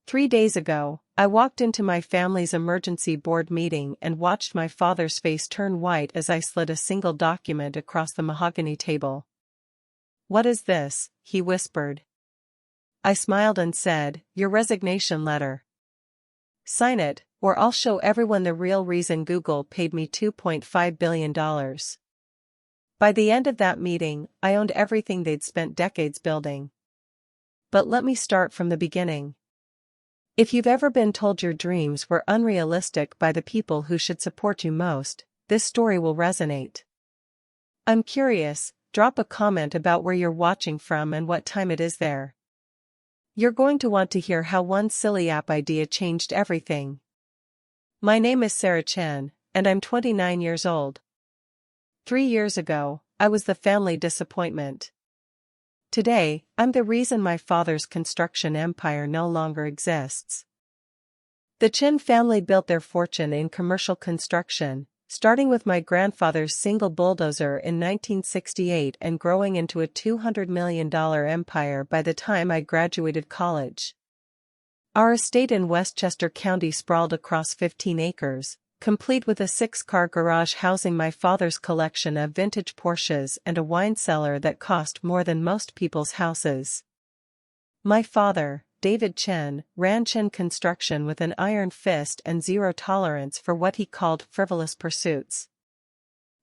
3 days ago, I walked into my family's emergency board meeting and watched my father's face turn white as I slid a single document across the mahogany table. "What is this?" he whispered. I smiled and said, "Your resignation letter. Sign it, or I'll show everyone the real reason Google paid me $2.5 billion. By the end of that meeting, I owned everything they'd spent decades building. But let me start from the beginning. If you've ever been told your dreams were unrealistic by the people who should support you most, this story will resonate. I'm curious, drop a comment about where you're watching from and what time it is there. You're going to want to hear how one silly app idea changed everything. My name is Sarah Chen, and I'm 29 years old. 3 years ago, I was the family disappointment. Today, I'm the reason my father's construction empire no longer exists. The Chen family built their fortune in commercial construction, starting with my grandfather's single bulldozer in 1968 and growing into a $200 million empire by the time I graduated college. Our estate in Westchester County sprawled across 15 acres, complete with a 6-car garage housing my father's collection of vintage Porsches and a wine cellar that cost more than most people's houses. My father, David Chen, ran Chen Construction with an iron fist and zero tolerance for what he called frivolous pursuits.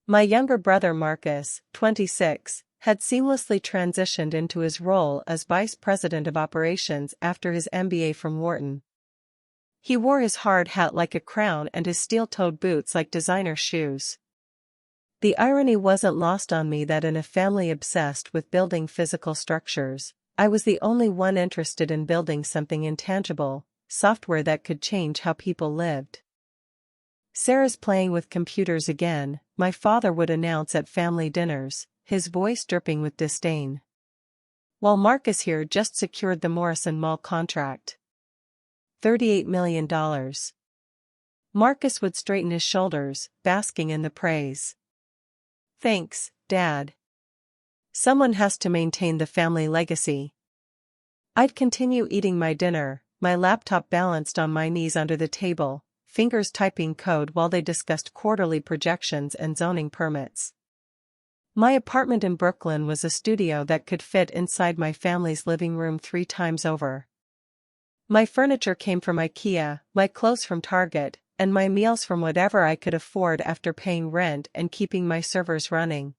My younger brother Marcus, 26, had seamlessly transitioned into his role as Vice President of Operations after his MBA from Wharton. He wore his hard hat like a crown and his steel-toed boots like designer shoes. The irony wasn't lost on me that in a family obsessed with building physical structures, I was the only one interested in building something intangible, software that could change how people lived. "Sarah's playing with computers again," my father would announce at family dinners, his voice dripping with disdain. While Marcus here just secured the Morrison Mall contract. $38 million. Marcus would straighten his shoulders, basking in the praise. "Thanks, Dad. Someone has to maintain the family legacy." I'd continue eating my dinner, my laptop balanced on my knees under the table, fingers typing code while they discussed quarterly projections and zoning permits. My apartment in Brooklyn was a studio that could fit inside my family's living room 3 times over. My furniture came from IKEA, my clothes from Target, and my meals from whatever I could afford after paying rent and keeping my servers running.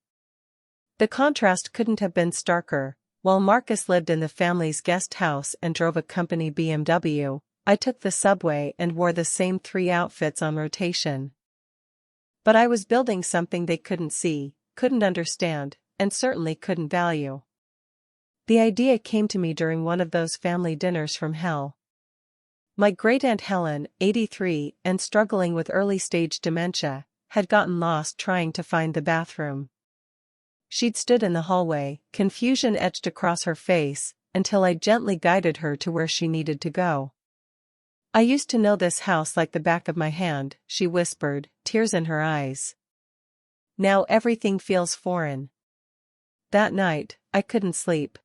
The contrast couldn't have been starker. While Marcus lived in the family's guest house and drove a company BMW, I took the subway and wore the same 3 outfits on rotation. But I was building something they couldn't see, couldn't understand, and certainly couldn't value. The idea came to me during one of those family dinners from hell. My great-aunt Helen, 83, and struggling with early-stage dementia, had gotten lost trying to find the bathroom. She'd stood in the hallway, confusion etched across her face, until I gently guided her to where she needed to go. "I used to know this house like the back of my hand," she whispered, tears in her eyes. "Now everything feels foreign." That night, I couldn't sleep.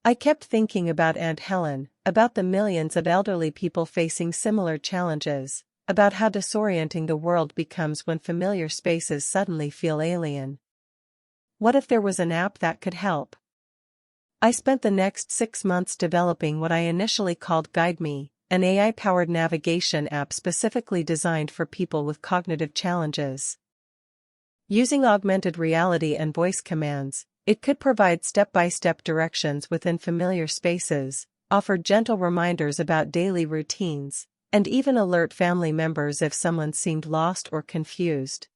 I kept thinking about Aunt Helen, about the millions of elderly people facing similar challenges, about how disorienting the world becomes when familiar spaces suddenly feel alien. What if there was an app that could help? I spent the next 6 months developing what I initially called Guide Me, an AI-powered navigation app specifically designed for people with cognitive challenges. Using augmented reality and voice commands, it could provide step-by-step directions within familiar spaces, offer gentle reminders about daily routines, and even alert family members if someone seemed lost or confused.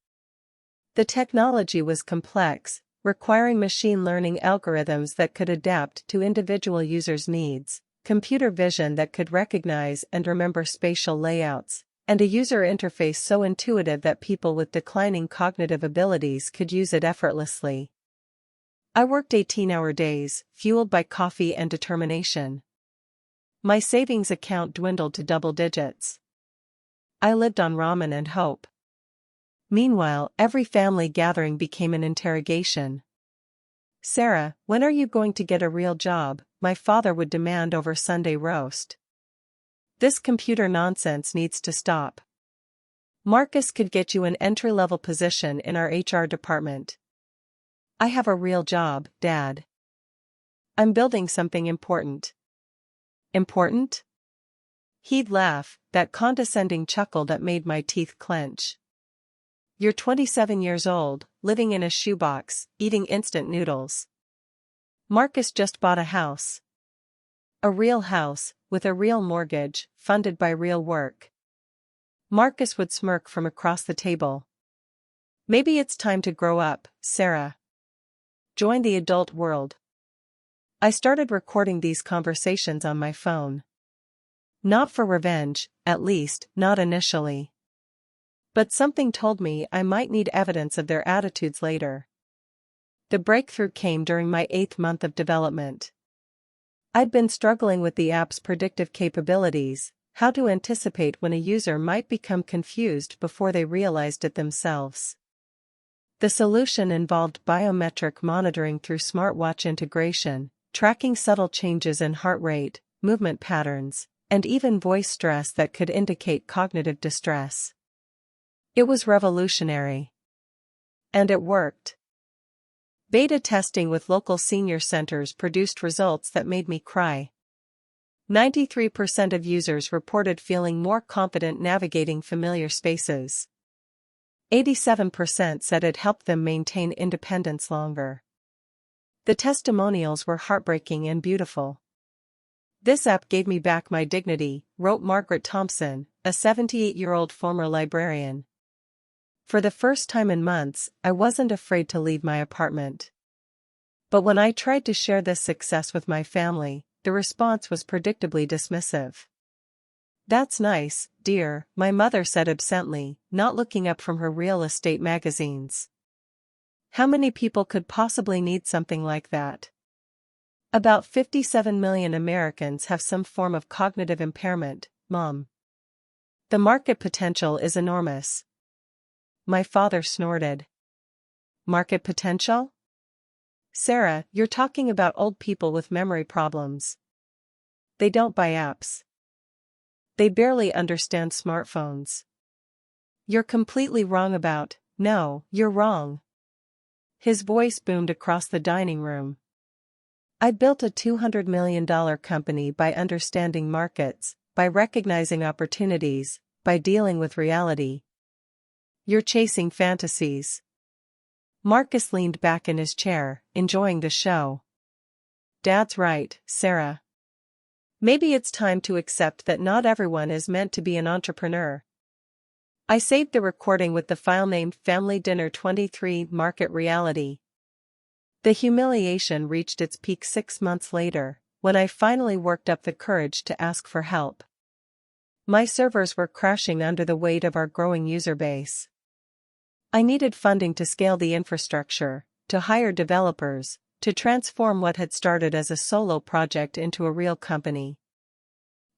The technology was complex, requiring machine learning algorithms that could adapt to individual users' needs, computer vision that could recognize and remember spatial layouts, and a user interface so intuitive that people with declining cognitive abilities could use it effortlessly. I worked 18-hour days, fueled by coffee and determination. My savings account dwindled to double digits. I lived on ramen and hope. Meanwhile, every family gathering became an interrogation. "Sarah, when are you going to get a real job?" my father would demand over Sunday roast. This computer nonsense needs to stop. Marcus could get you an entry-level position in our HR department. I have a real job, Dad. I'm building something important. Important? He'd laugh, that condescending chuckle that made my teeth clench. You're 27 years old, living in a shoebox, eating instant noodles. Marcus just bought a house. A real house, with a real mortgage, funded by real work. Marcus would smirk from across the table. Maybe it's time to grow up, Sarah. Join the adult world. I started recording these conversations on my phone. Not for revenge, at least, not initially. But something told me I might need evidence of their attitudes later. The breakthrough came during my 8th month of development. I'd been struggling with the app's predictive capabilities, how to anticipate when a user might become confused before they realized it themselves. The solution involved biometric monitoring through smartwatch integration, tracking subtle changes in heart rate, movement patterns, and even voice stress that could indicate cognitive distress. It was revolutionary. And it worked. Beta testing with local senior centers produced results that made me cry. 93% of users reported feeling more confident navigating familiar spaces. 87% said it helped them maintain independence longer. The testimonials were heartbreaking and beautiful. This app gave me back my dignity, wrote Margaret Thompson, a 78-year-old former librarian. For the first time in months, I wasn't afraid to leave my apartment. But when I tried to share this success with my family, the response was predictably dismissive. "That's nice, dear," my mother said absently, not looking up from her real estate magazines. How many people could possibly need something like that? About 57 million Americans have some form of cognitive impairment, Mom. The market potential is enormous. My father snorted. Market potential? Sarah, you're talking about old people with memory problems. They don't buy apps. They barely understand smartphones. You're completely wrong about, no, you're wrong. His voice boomed across the dining room. I built a $200 million company by understanding markets, by recognizing opportunities, by dealing with reality. You're chasing fantasies. Marcus leaned back in his chair, enjoying the show. Dad's right, Sarah. Maybe it's time to accept that not everyone is meant to be an entrepreneur. I saved the recording with the file named Family Dinner 23 Market Reality. The humiliation reached its peak 6 months later, when I finally worked up the courage to ask for help. My servers were crashing under the weight of our growing user base. I needed funding to scale the infrastructure, to hire developers, to transform what had started as a solo project into a real company.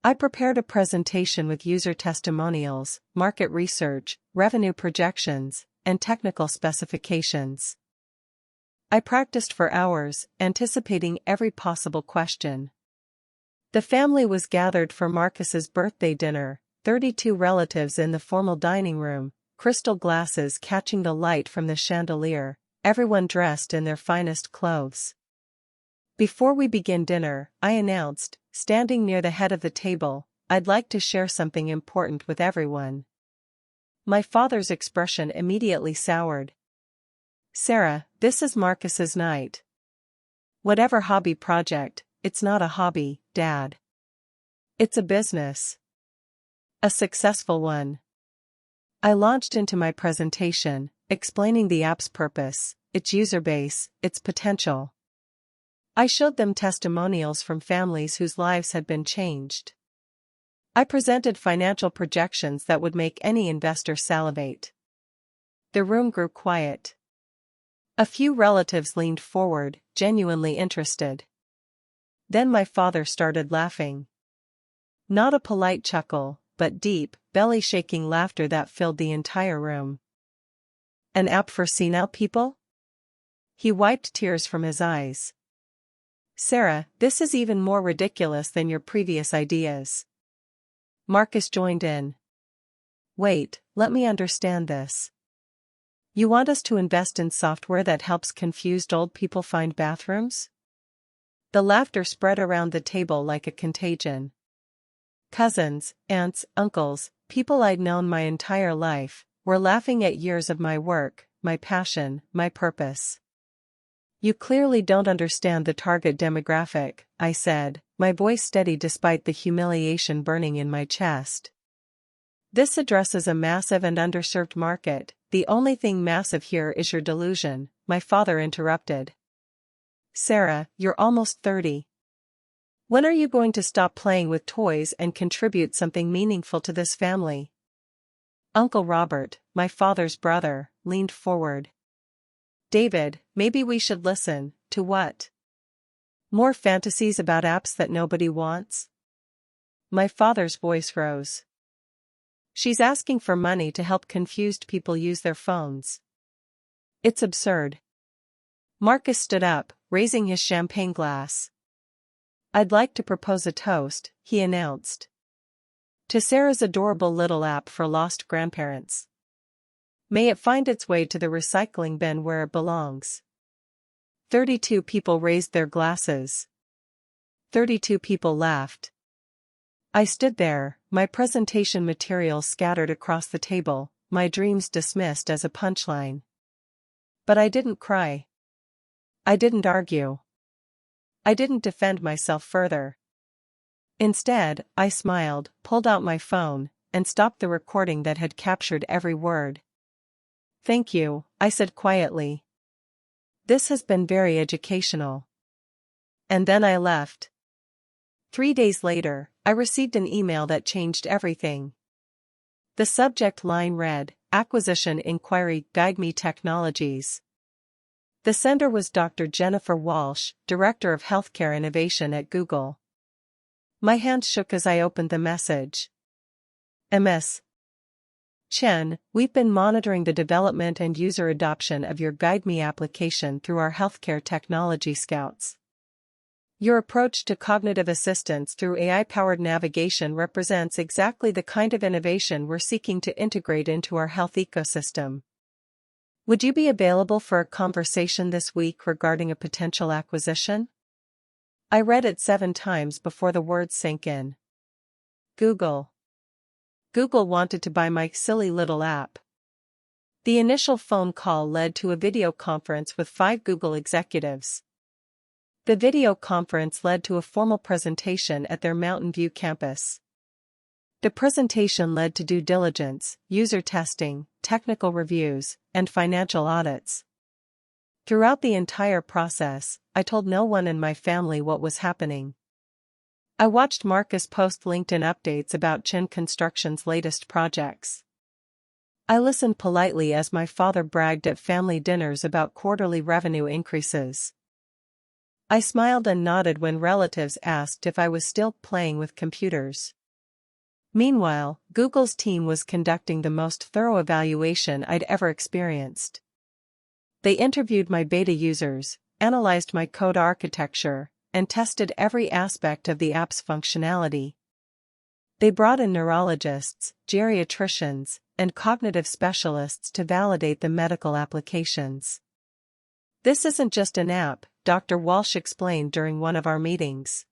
I prepared a presentation with user testimonials, market research, revenue projections, and technical specifications. I practiced for hours, anticipating every possible question. The family was gathered for Marcus's birthday dinner, 32 relatives in the formal dining room, crystal glasses catching the light from the chandelier, everyone dressed in their finest clothes. Before we begin dinner, I announced, standing near the head of the table, I'd like to share something important with everyone. My father's expression immediately soured. Sarah, this is Marcus's night. Whatever hobby project, it's not a hobby, Dad. It's a business. A successful one. I launched into my presentation, explaining the app's purpose, its user base, its potential. I showed them testimonials from families whose lives had been changed. I presented financial projections that would make any investor salivate. The room grew quiet. A few relatives leaned forward, genuinely interested. Then my father started laughing. Not a polite chuckle, but deep, belly-shaking laughter that filled the entire room. An app for senile people? He wiped tears from his eyes. Sarah, this is even more ridiculous than your previous ideas. Marcus joined in. Wait, let me understand this. You want us to invest in software that helps confused old people find bathrooms? The laughter spread around the table like a contagion. Cousins, aunts, uncles, people I'd known my entire life, were laughing at years of my work, my passion, my purpose. You clearly don't understand the target demographic, I said, my voice steady despite the humiliation burning in my chest. This addresses a massive and underserved market. The only thing massive here is your delusion, my father interrupted. Sarah, you're almost 30. When are you going to stop playing with toys and contribute something meaningful to this family? Uncle Robert, my father's brother, leaned forward. David, maybe we should listen, to what? More fantasies about apps that nobody wants? My father's voice rose. She's asking for money to help confused people use their phones. It's absurd. Marcus stood up, raising his champagne glass. I'd like to propose a toast, he announced. To Sarah's adorable little app for lost grandparents. May it find its way to the recycling bin where it belongs. 32 people raised their glasses. 32 people laughed. I stood there, my presentation materials scattered across the table, my dreams dismissed as a punchline. But I didn't cry. I didn't argue. I didn't defend myself further. Instead, I smiled, pulled out my phone, and stopped the recording that had captured every word. Thank you, I said quietly. This has been very educational. And then I left. 3 days later, I received an email that changed everything. The subject line read, Acquisition Inquiry, Guide Me Technologies. The sender was Dr. Jennifer Walsh, Director of Healthcare Innovation at Google. My hand shook as I opened the message. Ms. Chen, we've been monitoring the development and user adoption of your Guide Me application through our Healthcare Technology Scouts. Your approach to cognitive assistance through AI-powered navigation represents exactly the kind of innovation we're seeking to integrate into our health ecosystem. Would you be available for a conversation this week regarding a potential acquisition? I read it 7 times before the words sank in. Google. Google wanted to buy my silly little app. The initial phone call led to a video conference with 5 Google executives. The video conference led to a formal presentation at their Mountain View campus. The presentation led to due diligence, user testing, technical reviews, and financial audits. Throughout the entire process, I told no one in my family what was happening. I watched Marcus post LinkedIn updates about Chin Construction's latest projects. I listened politely as my father bragged at family dinners about quarterly revenue increases. I smiled and nodded when relatives asked if I was still playing with computers. Meanwhile, Google's team was conducting the most thorough evaluation I'd ever experienced. They interviewed my beta users, analyzed my code architecture, and tested every aspect of the app's functionality. They brought in neurologists, geriatricians, and cognitive specialists to validate the medical applications. This isn't just an app, Dr. Walsh explained during one of our meetings.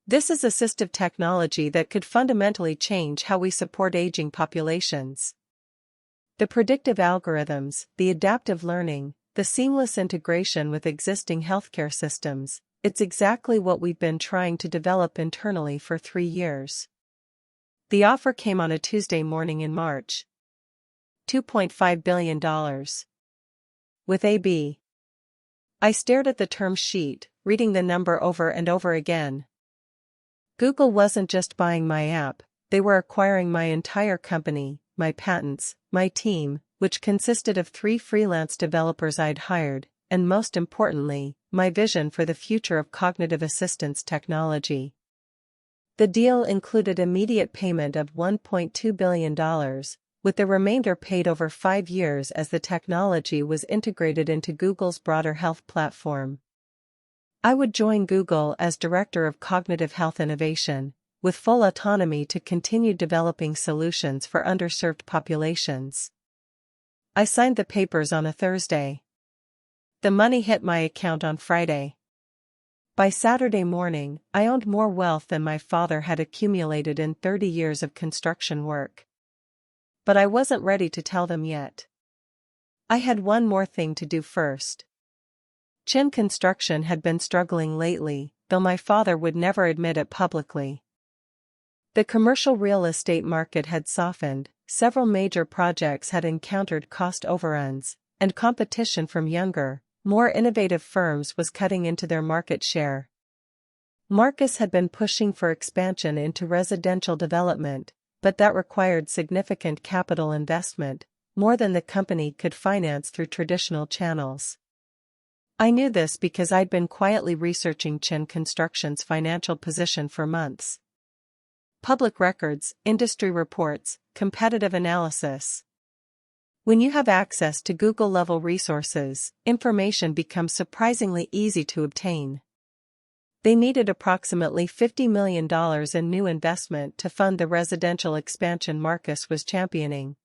This is assistive technology that could fundamentally change how we support aging populations. The predictive algorithms, the adaptive learning, the seamless integration with existing healthcare systems, it's exactly what we've been trying to develop internally for 3 years. The offer came on a Tuesday morning in March. $2.5 billion. With AB. I stared at the term sheet, reading the number over and over again. Google wasn't just buying my app, they were acquiring my entire company, my patents, my team, which consisted of 3 freelance developers I'd hired, and most importantly, my vision for the future of cognitive assistance technology. The deal included immediate payment of $1.2 billion, with the remainder paid over 5 years as the technology was integrated into Google's broader health platform. I would join Google as Director of Cognitive Health Innovation, with full autonomy to continue developing solutions for underserved populations. I signed the papers on a Thursday. The money hit my account on Friday. By Saturday morning, I owned more wealth than my father had accumulated in 30 years of construction work. But I wasn't ready to tell them yet. I had one more thing to do first. Chin Construction had been struggling lately, though my father would never admit it publicly. The commercial real estate market had softened, several major projects had encountered cost overruns, and competition from younger, more innovative firms was cutting into their market share. Marcus had been pushing for expansion into residential development, but that required significant capital investment, more than the company could finance through traditional channels. I knew this because I'd been quietly researching Chin Construction's financial position for months. Public records, industry reports, competitive analysis. When you have access to Google-level resources, information becomes surprisingly easy to obtain. They needed approximately $50 million in new investment to fund the residential expansion Marcus was championing.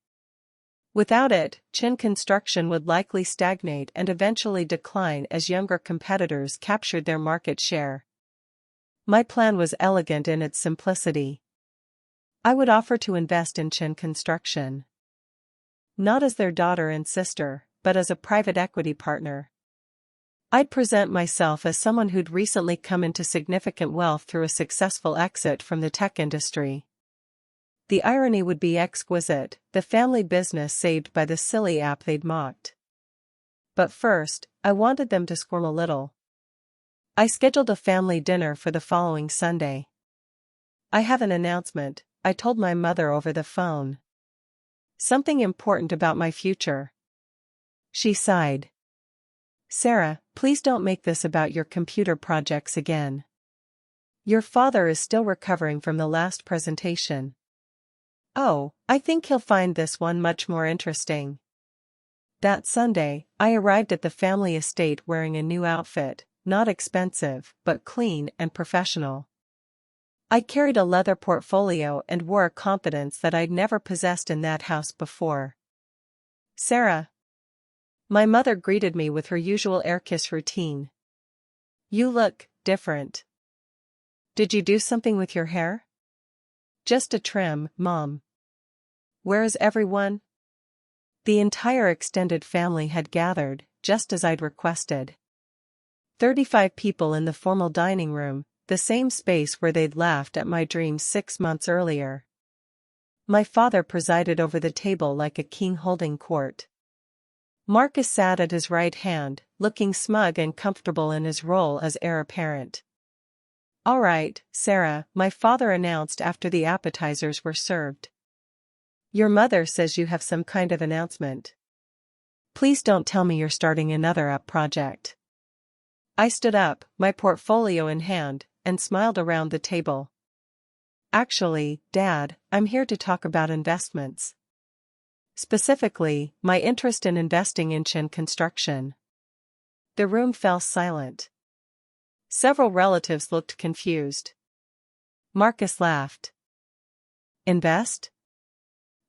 Without it, Chin Construction would likely stagnate and eventually decline as younger competitors captured their market share. My plan was elegant in its simplicity. I would offer to invest in Chin Construction. Not as their daughter and sister, but as a private equity partner. I'd present myself as someone who'd recently come into significant wealth through a successful exit from the tech industry. The irony would be exquisite, the family business saved by the silly app they'd mocked. But first, I wanted them to squirm a little. I scheduled a family dinner for the following Sunday. I have an announcement, I told my mother over the phone. Something important about my future. She sighed. Sarah, please don't make this about your computer projects again. Your father is still recovering from the last presentation. Oh, I think he'll find this one much more interesting. That Sunday, I arrived at the family estate wearing a new outfit, not expensive, but clean and professional. I carried a leather portfolio and wore a confidence that I'd never possessed in that house before. Sarah. My mother greeted me with her usual air-kiss routine. You look different. Did you do something with your hair? Just a trim, Mom. Where is everyone? The entire extended family had gathered, just as I'd requested. 35 people in the formal dining room, the same space where they'd laughed at my dreams 6 months earlier. My father presided over the table like a king holding court. Marcus sat at his right hand, looking smug and comfortable in his role as heir apparent. All right, Sarah, my father announced after the appetizers were served. Your mother says you have some kind of announcement. Please don't tell me you're starting another app project. I stood up, my portfolio in hand, and smiled around the table. Actually, Dad, I'm here to talk about investments. Specifically, my interest in investing in Chin Construction. The room fell silent. Several relatives looked confused. Marcus laughed. Invest?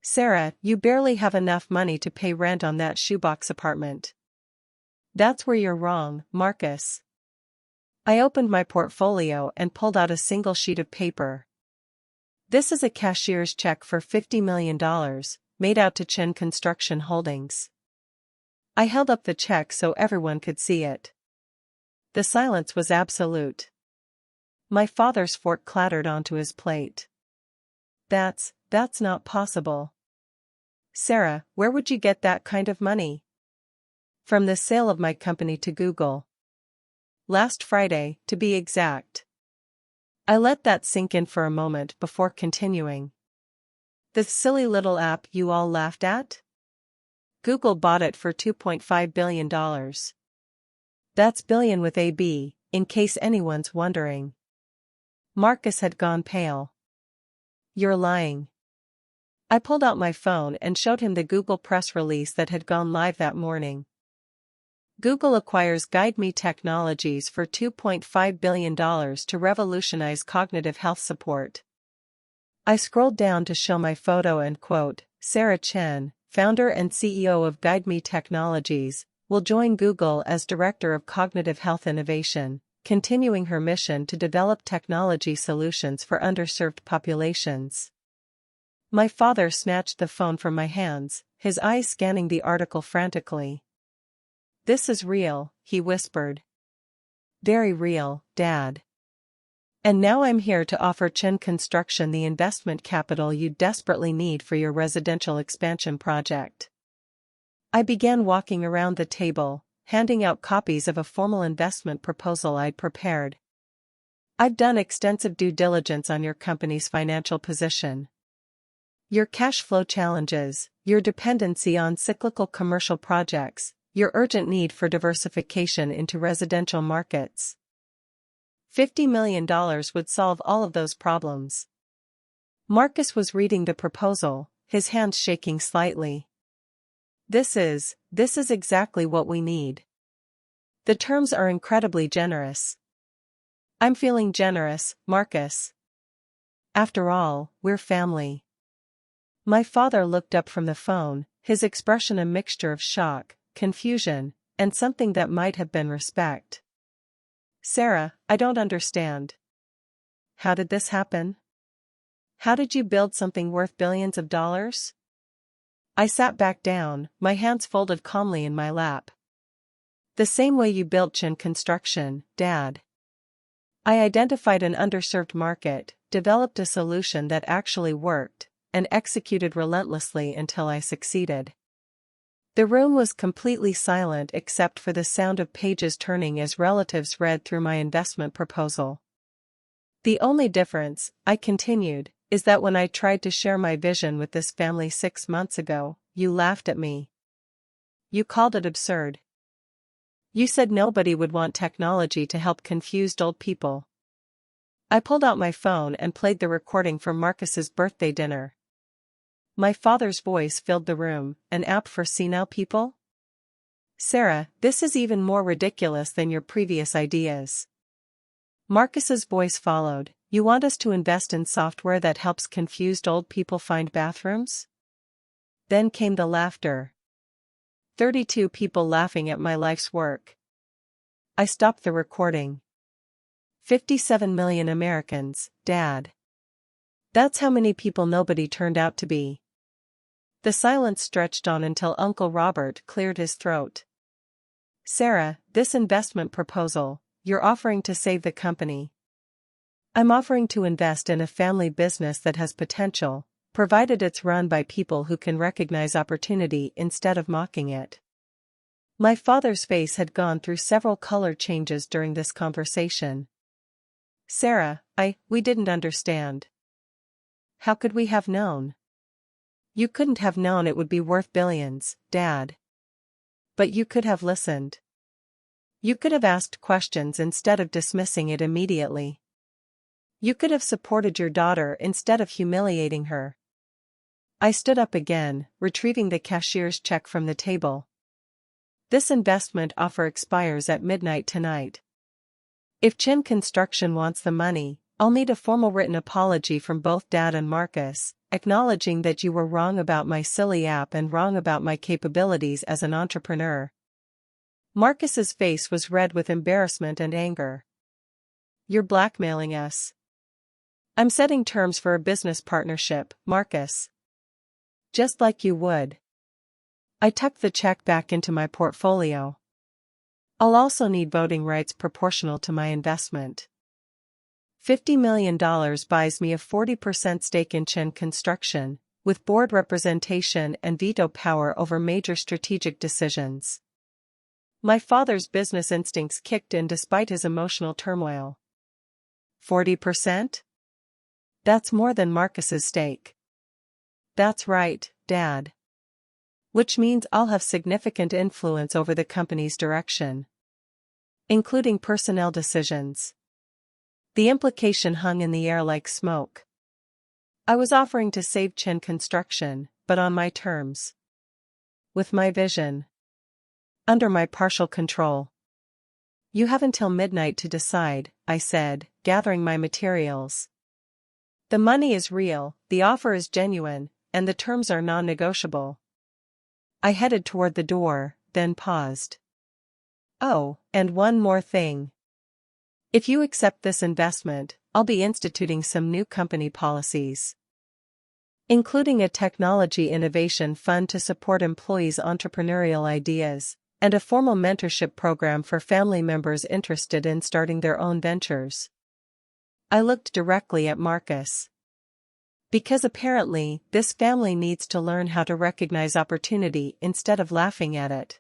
Sarah, you barely have enough money to pay rent on that shoebox apartment. That's where you're wrong, Marcus. I opened my portfolio and pulled out a single sheet of paper. This is a cashier's check for $50 million, made out to Chin Construction Holdings. I held up the check so everyone could see it. The silence was absolute. My father's fork clattered onto his plate. That's not possible. Sarah, where would you get that kind of money? From the sale of my company to Google. Last Friday, to be exact. I let that sink in for a moment before continuing. The silly little app you all laughed at? Google bought it for $2.5 billion. That's billion with a B, in case anyone's wondering. Marcus had gone pale. You're lying. I pulled out my phone and showed him the Google press release that had gone live that morning. Google acquires GuideMe Technologies for $2.5 billion to revolutionize cognitive health support. I scrolled down to show my photo and quote, Sarah Chen, founder and CEO of Guide Me Technologies, will join Google as Director of Cognitive Health Innovation, continuing her mission to develop technology solutions for underserved populations. My father snatched the phone from my hands, his eyes scanning the article frantically. This is real, he whispered. Very real, Dad. And now I'm here to offer Chen Construction the investment capital you desperately need for your residential expansion project. I began walking around the table, handing out copies of a formal investment proposal I'd prepared. I've done extensive due diligence on your company's financial position. Your cash flow challenges, your dependency on cyclical commercial projects, your urgent need for diversification into residential markets. $50 million would solve all of those problems. Marcus was reading the proposal, his hands shaking slightly. This is exactly what we need. The terms are incredibly generous. I'm feeling generous, Marcus. After all, we're family. My father looked up from the phone, his expression a mixture of shock, confusion, and something that might have been respect. Sarah, I don't understand. How did this happen? How did you build something worth billions of dollars? I sat back down, my hands folded calmly in my lap. The same way you built Chen Construction, Dad. I identified an underserved market, developed a solution that actually worked, and executed relentlessly until I succeeded. The room was completely silent except for the sound of pages turning as relatives read through my investment proposal. The only difference, I continued, is that when I tried to share my vision with this family 6 months ago, you laughed at me. You called it absurd. You said nobody would want technology to help confused old people. I pulled out my phone and played the recording from Marcus's birthday dinner. My father's voice filled the room. An app for senile people? Sarah, this is even more ridiculous than your previous ideas. Marcus's voice followed. You want us to invest in software that helps confused old people find bathrooms? Then came the laughter. 32 people laughing at my life's work. I stopped the recording. 57 million Americans, Dad. That's how many people nobody turned out to be. The silence stretched on until Uncle Robert cleared his throat. Sarah, this investment proposal, you're offering to save the company. I'm offering to invest in a family business that has potential, provided it's run by people who can recognize opportunity instead of mocking it. My father's face had gone through several color changes during this conversation. Sarah, we didn't understand. How could we have known? You couldn't have known it would be worth billions, Dad. But you could have listened. You could have asked questions instead of dismissing it immediately. You could have supported your daughter instead of humiliating her. I stood up again, retrieving the cashier's check from the table. This investment offer expires at midnight tonight. If Chen Construction wants the money, I'll need a formal written apology from both Dad and Marcus, acknowledging that you were wrong about my silly app and wrong about my capabilities as an entrepreneur. Marcus's face was red with embarrassment and anger. You're blackmailing us. I'm setting terms for a business partnership, Marcus. Just like you would. I tucked the check back into my portfolio. I'll also need voting rights proportional to my investment. $50 million buys me a 40% stake in Chen Construction, with board representation and veto power over major strategic decisions. My father's business instincts kicked in despite his emotional turmoil. 40%? That's more than Marcus's stake. That's right, Dad. Which means I'll have significant influence over the company's direction, including personnel decisions. The implication hung in the air like smoke. I was offering to save Chen Construction, but on my terms. With my vision. Under my partial control. You have until midnight to decide, I said, gathering my materials. The money is real, the offer is genuine, and the terms are non-negotiable. I headed toward the door, then paused. Oh, and one more thing. If you accept this investment, I'll be instituting some new company policies, including a technology innovation fund to support employees' entrepreneurial ideas, and a formal mentorship program for family members interested in starting their own ventures. I looked directly at Marcus. Because apparently, this family needs to learn how to recognize opportunity instead of laughing at it.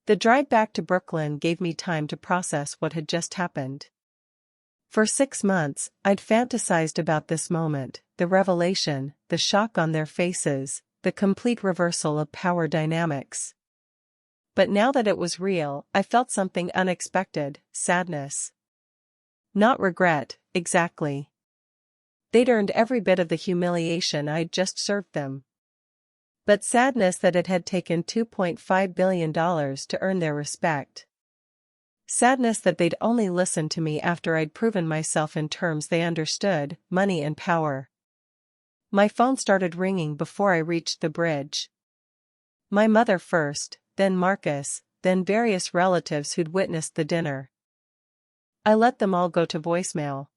The drive back to Brooklyn gave me time to process what had just happened. For 6 months, I'd fantasized about this moment, the revelation, the shock on their faces, the complete reversal of power dynamics. But now that it was real, I felt something unexpected, sadness. Not regret, exactly. They'd earned every bit of the humiliation I'd just served them. But sadness that it had taken $2.5 billion to earn their respect. Sadness that they'd only listened to me after I'd proven myself in terms they understood, money and power. My phone started ringing before I reached the bridge. My mother first, then Marcus, then various relatives who'd witnessed the dinner. I let them all go to voicemail.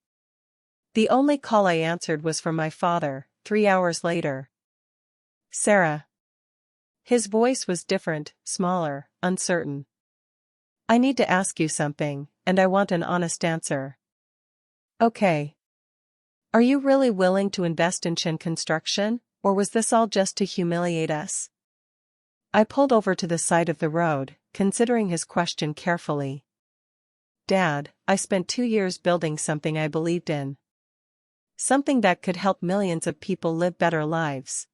The only call I answered was from my father, 3 hours later. Sarah. His voice was different, smaller, uncertain. I need to ask you something, and I want an honest answer. Okay. Are you really willing to invest in Chin Construction, or was this all just to humiliate us? I pulled over to the side of the road, considering his question carefully. Dad, I spent 2 years building something I believed in. Something that could help millions of people live better lives.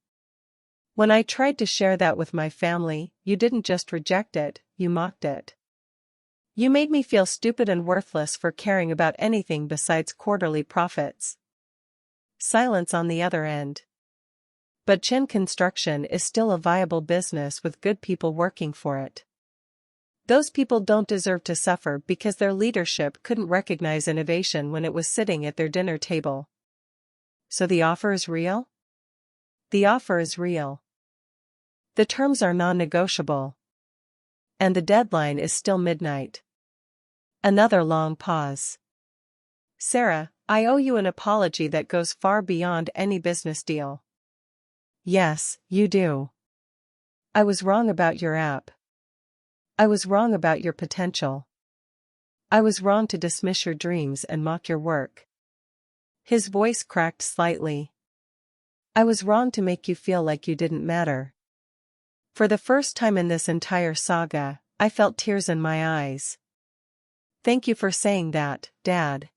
When I tried to share that with my family, you didn't just reject it, you mocked it. You made me feel stupid and worthless for caring about anything besides quarterly profits. Silence on the other end. But Chin Construction is still a viable business with good people working for it. Those people don't deserve to suffer because their leadership couldn't recognize innovation when it was sitting at their dinner table. So the offer is real? The offer is real. The terms are non-negotiable. And the deadline is still midnight. Another long pause. Sarah, I owe you an apology that goes far beyond any business deal. Yes, you do. I was wrong about your app. I was wrong about your potential. I was wrong to dismiss your dreams and mock your work. His voice cracked slightly. I was wrong to make you feel like you didn't matter. For the first time in this entire saga, I felt tears in my eyes. Thank you for saying that, Dad.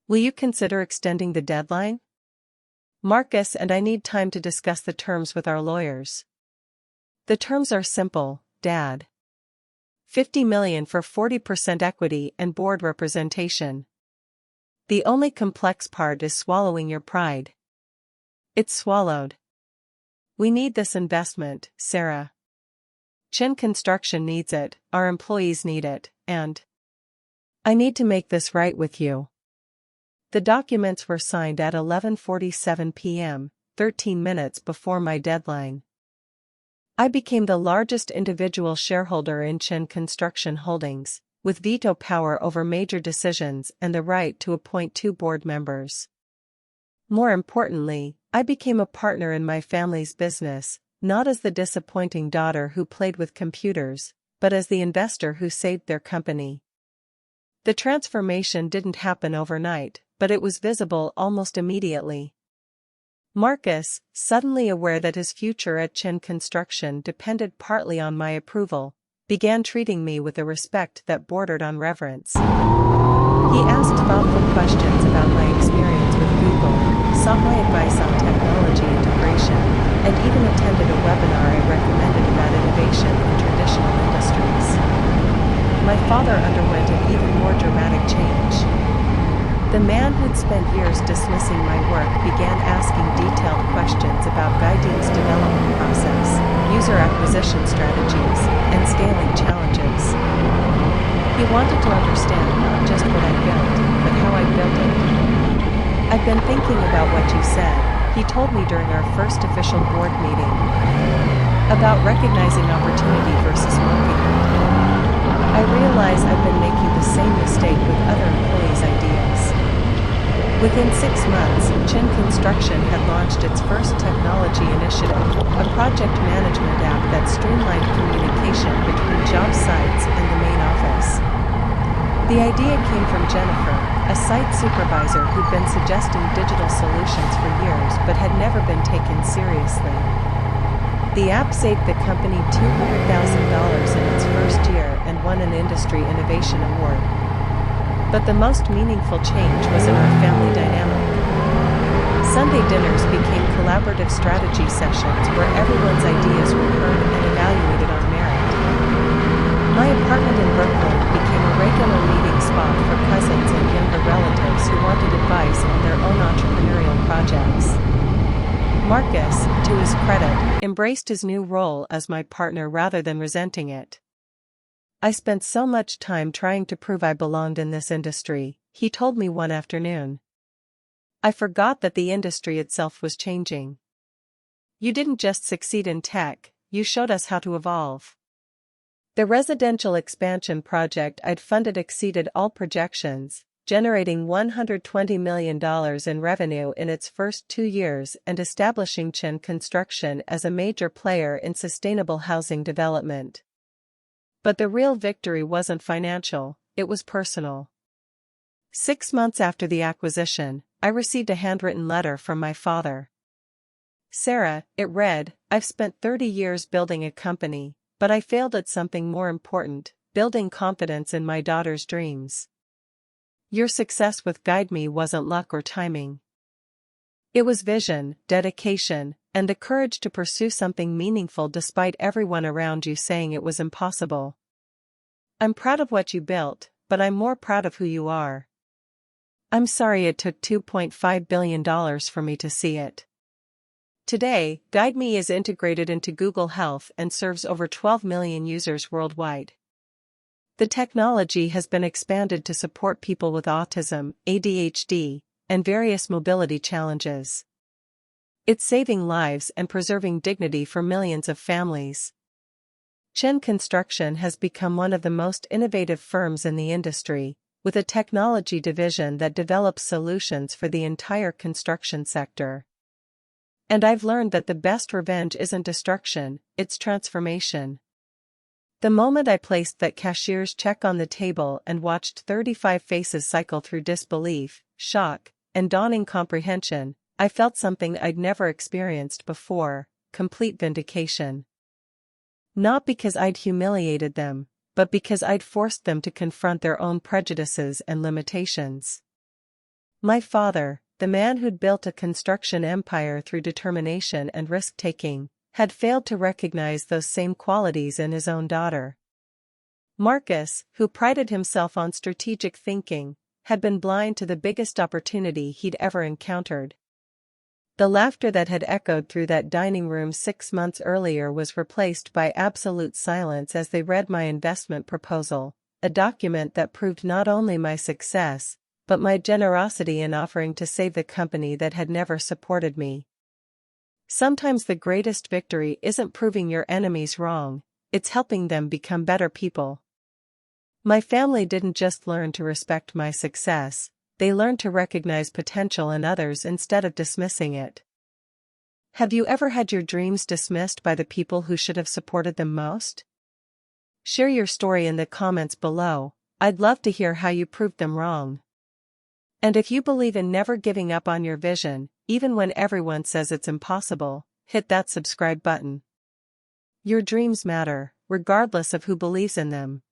Will you consider extending the deadline? Marcus and I need time to discuss the terms with our lawyers. The terms are simple, Dad. $50 million for 40% equity and board representation. The only complex part is swallowing your pride. It's swallowed. We need this investment, Sarah. Chin Construction needs it, our employees need it, and I need to make this right with you. The documents were signed at 11:47 p.m., 13 minutes before my deadline. I became the largest individual shareholder in Chin Construction Holdings, with veto power over major decisions and the right to appoint 2 board members. More importantly, I became a partner in my family's business, not as the disappointing daughter who played with computers, but as the investor who saved their company. The transformation didn't happen overnight, but it was visible almost immediately. Marcus, suddenly aware that his future at Chin Construction depended partly on my approval, began treating me with a respect that bordered on reverence. He asked thoughtful questions about my experience with Google, sought my advice on technology integration, and even attended a webinar I recommended about innovation in traditional industries. My father underwent an even more dramatic change. The man who'd spent years dismissing my work began asking detailed questions about Guiding's development process, user acquisition strategies, and scaling challenges. He wanted to understand not just what I built, but how I built it. I've been thinking about what you said, he told me during our first official board meeting. About recognizing opportunity versus milking it. I realize I've been making the same mistake with other employees' ideas. Within 6 months, Chin Construction had launched its first technology initiative, a project management app that streamlined communication between job sites and the main office. The idea came from Jennifer, a site supervisor who'd been suggesting digital solutions for years but had never been taken seriously. The app saved the company $200,000 in its first year and won an Industry Innovation Award. But the most meaningful change was in our family dynamic. Sunday dinners became collaborative strategy sessions where everyone's ideas were heard and evaluated on merit. My apartment in Brooklyn became a regular meeting spot for cousins and younger relatives who wanted advice on their own entrepreneurial projects. Marcus, to his credit, embraced his new role as my partner rather than resenting it. I spent so much time trying to prove I belonged in this industry, he told me one afternoon. I forgot that the industry itself was changing. You didn't just succeed in tech, you showed us how to evolve. The residential expansion project I'd funded exceeded all projections, generating $120 million in revenue in its first 2 years and establishing Chin Construction as a major player in sustainable housing development. But the real victory wasn't financial, it was personal. 6 months after the acquisition, I received a handwritten letter from my father. Sarah, it read, I've spent 30 years building a company, but I failed at something more important, building confidence in my daughter's dreams. Your success with Guide Me wasn't luck or timing. It was vision, dedication, and the courage to pursue something meaningful despite everyone around you saying it was impossible. I'm proud of what you built, but I'm more proud of who you are. I'm sorry it took $2.5 billion for me to see it. Today, Guide Me is integrated into Google Health and serves over 12 million users worldwide. The technology has been expanded to support people with autism, ADHD, and various mobility challenges. It's saving lives and preserving dignity for millions of families. Chin Construction has become one of the most innovative firms in the industry, with a technology division that develops solutions for the entire construction sector. And I've learned that the best revenge isn't destruction, it's transformation. The moment I placed that cashier's check on the table and watched 35 faces cycle through disbelief, shock, and dawning comprehension, I felt something I'd never experienced before, complete vindication. Not because I'd humiliated them, but because I'd forced them to confront their own prejudices and limitations. My father, the man who'd built a construction empire through determination and risk-taking, had failed to recognize those same qualities in his own daughter. Marcus, who prided himself on strategic thinking, had been blind to the biggest opportunity he'd ever encountered. The laughter that had echoed through that dining room 6 months earlier was replaced by absolute silence as they read my investment proposal, a document that proved not only my success, but my generosity in offering to save the company that had never supported me. Sometimes the greatest victory isn't proving your enemies wrong, it's helping them become better people. My family didn't just learn to respect my success, they learned to recognize potential in others instead of dismissing it. Have you ever had your dreams dismissed by the people who should have supported them most? Share your story in the comments below, I'd love to hear how you proved them wrong. And if you believe in never giving up on your vision, even when everyone says it's impossible, hit that subscribe button. Your dreams matter, regardless of who believes in them.